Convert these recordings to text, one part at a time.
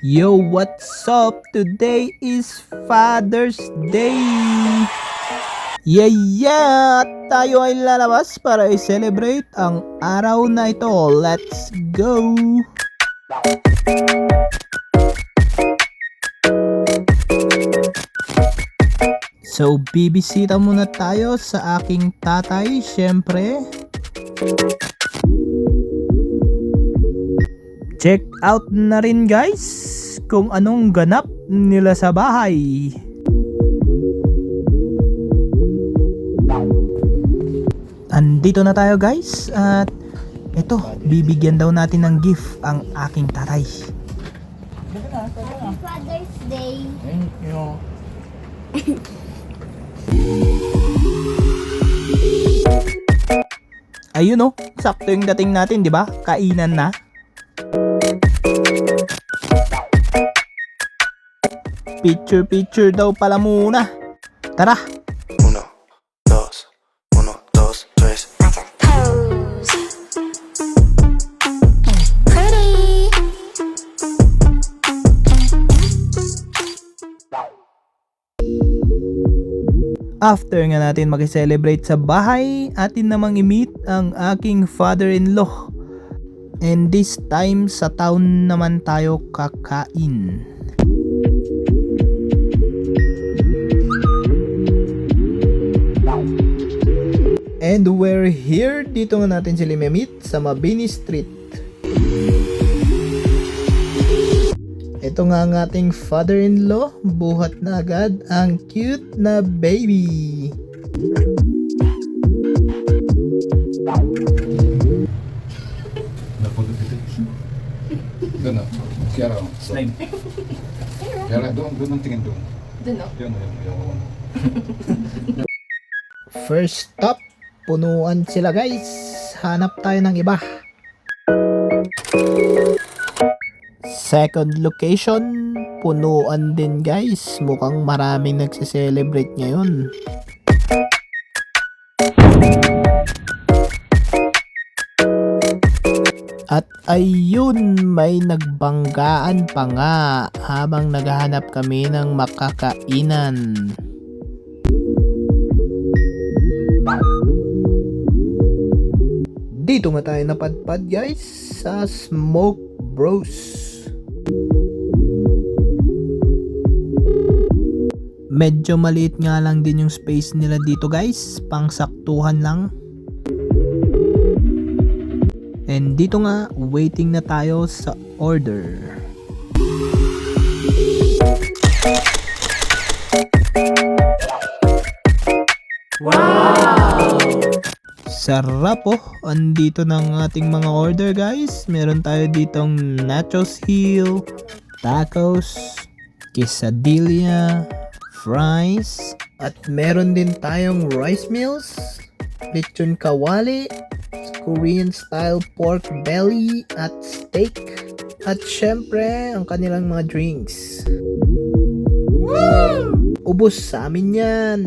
Yo, what's up? Today is Father's Day! Yeah! Tayo ay lalabas para i-celebrate ang araw na ito. Let's go! So, bibisita muna tayo sa aking tatay, syempre. Check out na rin guys kung anong ganap nila sa bahay. Andito na tayo guys at eto, bibigyan daw natin ng gift ang aking tatay. Happy Father's Day. Thank you. Ayun oh, sakto yung dating natin, di ba? Kainan na. Picture daw pala muna. Tara. 1, 2, 1, 2, 3. Pose. Pretty. After nga natin mag-celebrate sa bahay, atin namang i-meet ang aking father-in-law. And this time sa town naman tayo kakain. And we're here, dito nga natin sila meet sa Mabini Street. Ito nga ang ating father-in-law, buhat na agad ang cute na baby. Doon na. Kiara. Slime. Kiara, doon ang tingin doon. Doon o. Yung. First stop, punuan sila guys. Hanap tayo ng iba. Second location, punuan din guys. Mukhang maraming nagse-celebrate ngayon. At ayun, may nagbanggaan pa nga habang naghahanap kami ng makakainan. Dito nga tayo napadpad guys sa Smoke Bros. Medyo maliit nga lang din yung space nila dito guys, pangsaktuhan lang. And dito nga, waiting na tayo sa order. Sarap oh, andito ng ating mga order guys. Meron tayo ditong nachos hill, tacos, quesadilla, fries, at meron din tayong rice meals, lechon kawali, Korean style pork belly at steak, at syempre ang kanilang mga drinks. Ubos sa amin yan.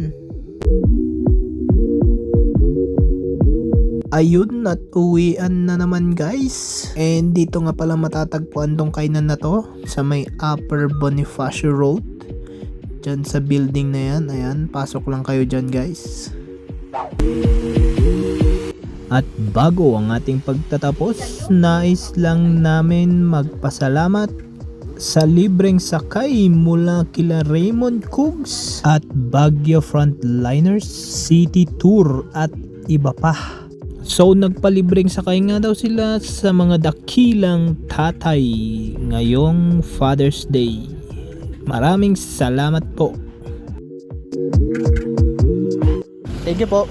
Ayun, at uwian na naman guys. And dito nga pala matatagpuan tong kainan na to sa may Upper Bonifacio Road, dyan sa building na yan. Ayan, pasok lang kayo dyan guys. At bago ang ating pagtatapos, nais lang namin magpasalamat sa libreng sakay mula kila Raymond Coogs at Baguio Frontliners, City Tour at iba pa. So nagpalibreng sakay nga daw sila sa mga dakilang tatay ngayong Father's Day. Maraming salamat po. Thank you po.